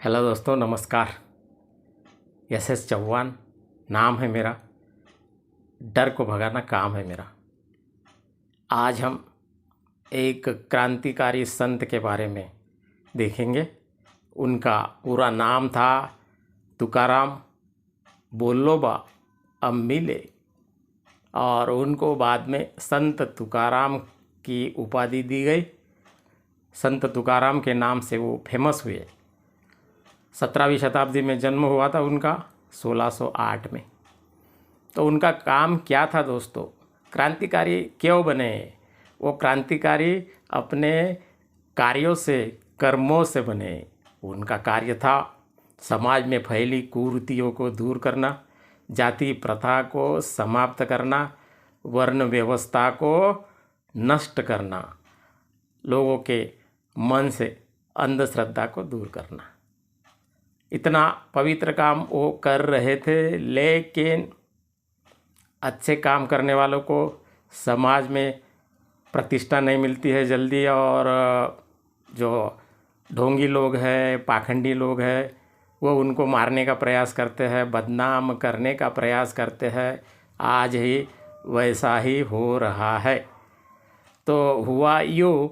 Hello दोस्तों, नमस्कार। S Chauhan नाम है मेरा। डर को भगाना काम है मेरा। आज हम एक क्रांतिकारी संत के बारे में देखेंगे। उनका पूरा नाम था तुकाराम बोल्लोबा अम्बिले और उनको बाद में संत तुकाराम की उपाधि दी गई। संत तुकाराम के नाम से वो फेमस हुए। 17वीं शताब्दी में जन्म हुआ था उनका, 1608 में। तो उनका काम क्या था दोस्तों? क्रांतिकारी क्यों बने? वो क्रांतिकारी अपने कार्यों से, कर्मों से बने। उनका कार्य था समाज में फैली कुरीतियों को दूर करना, जाति प्रथा को समाप्त करना, वर्ण व्यवस्था को नष्ट करना, लोगों के मन से अंधश्रद्धा को दूर करना। इतना पवित्र काम वो कर रहे थे, लेकिन अच्छे काम करने वालों को समाज में प्रतिष्ठा नहीं मिलती है जल्दी, और जो ढोंगी लोग हैं, पाखंडी लोग हैं, वो उनको मारने का प्रयास करते हैं, बदनाम करने का प्रयास करते हैं। आज ही वैसा ही हो रहा है। तो हुआ यूँ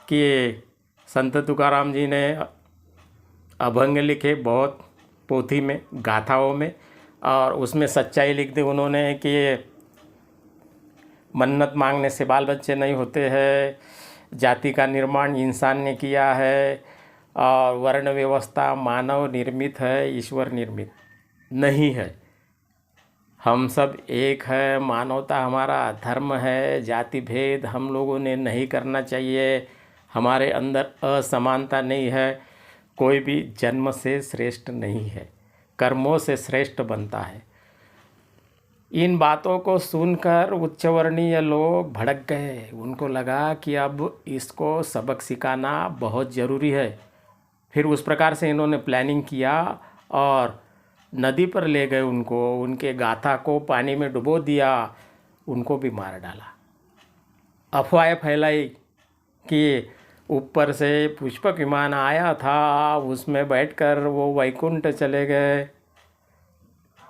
कि संत तुकाराम जी ने अभंग लिखे बहुत, पोथी में, गाथाओं में, और उसमें सच्चाई लिख दी उन्होंने कि मन्नत मांगने से बाल बच्चे नहीं होते हैं, जाति का निर्माण इंसान ने किया है, और वर्ण व्यवस्था मानव निर्मित है, ईश्वर निर्मित नहीं है। हम सब एक है, मानवता हमारा धर्म है, जाति भेद हम लोगों ने नहीं करना चाहिए, हमारे अंदर असमानता नहीं है, कोई भी जन्म से श्रेष्ठ नहीं है, कर्मों से श्रेष्ठ बनता है। इन बातों को सुनकर उच्चवर्णीय लोग भड़क गए। उनको लगा कि अब इसको सबक सिखाना बहुत ज़रूरी है। फिर उस प्रकार से इन्होंने प्लानिंग किया और नदी पर ले गए उनको, उनके गाथा को पानी में डुबो दिया, उनको भी मार डाला। अफवाहें फैलाई कि ऊपर से पुष्पक विमान आया था, उसमें बैठकर वो वैकुंठ चले गए।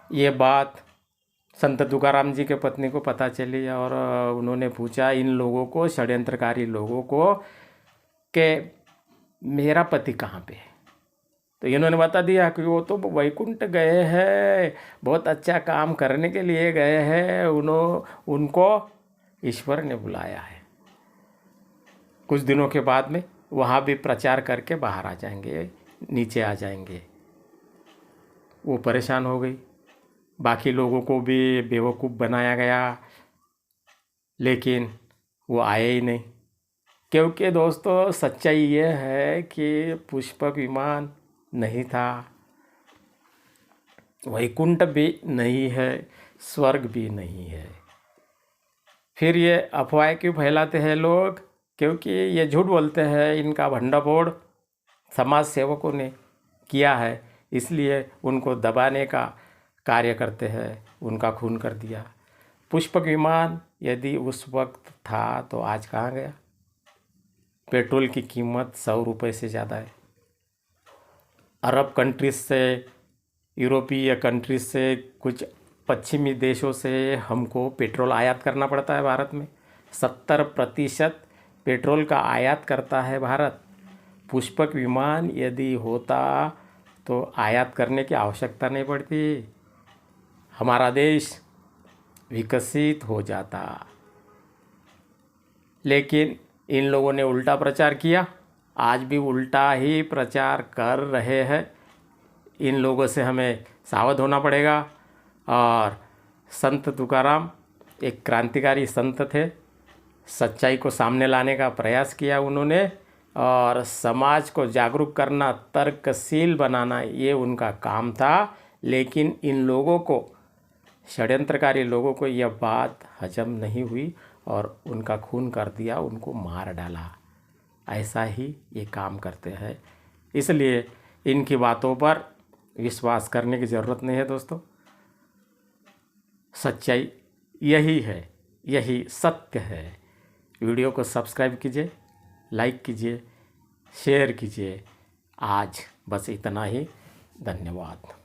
ये बात संत तुकाराम जी के पत्नी को पता चली और उन्होंने पूछा इन लोगों को, षड्यंत्रकारी लोगों को, कि मेरा पति कहाँ पे है? तो इन्होंने बता दिया कि वो तो वैकुंठ गए हैं, बहुत अच्छा काम करने के लिए गए हैं, उनको ईश्वर ने बुलाया है। कुछ दिनों के बाद में वहाँ भी प्रचार करके बाहर आ जाएंगे, नीचे आ जाएंगे। वो परेशान हो गई। बाकी लोगों को भी बेवकूफ़ बनाया गया, लेकिन वो आए ही नहीं। क्योंकि दोस्तों सच्चाई ये है कि पुष्पक विमान नहीं था, वैकुंठ भी नहीं है, स्वर्ग भी नहीं है। फिर ये अफवाह क्यों फैलाते हैं लोग? क्योंकि ये झूठ बोलते हैं, इनका भंडाफोड़ समाज सेवकों ने किया है, इसलिए उनको दबाने का कार्य करते हैं। उनका खून कर दिया। पुष्पक विमान यदि उस वक्त था तो आज कहाँ गया? पेट्रोल की कीमत 100 रुपये से ज़्यादा है। अरब कंट्रीज से, यूरोपीय कंट्रीज से, कुछ पश्चिमी देशों से हमको पेट्रोल आयात करना पड़ता है भारत में। 70% पेट्रोल का आयात करता है भारत। पुष्पक विमान यदि होता तो आयात करने की आवश्यकता नहीं पड़ती, हमारा देश विकसित हो जाता। लेकिन इन लोगों ने उल्टा प्रचार किया, आज भी उल्टा ही प्रचार कर रहे हैं। इन लोगों से हमें सावध होना पड़ेगा। और संत तुकाराम एक क्रांतिकारी संत थे। सच्चाई को सामने लाने का प्रयास किया उन्होंने, और समाज को जागरूक करना, तर्कशील बनाना, ये उनका काम था। लेकिन इन लोगों को, षड्यंत्रकारी लोगों को यह बात हजम नहीं हुई और उनका खून कर दिया, उनको मार डाला। ऐसा ही ये काम करते हैं, इसलिए इनकी बातों पर विश्वास करने की ज़रूरत नहीं है दोस्तों। सच्चाई यही है, यही सत्य है। वीडियो को सब्सक्राइब कीजिए, लाइक कीजिए, शेयर कीजिए आज बस इतना ही। धन्यवाद।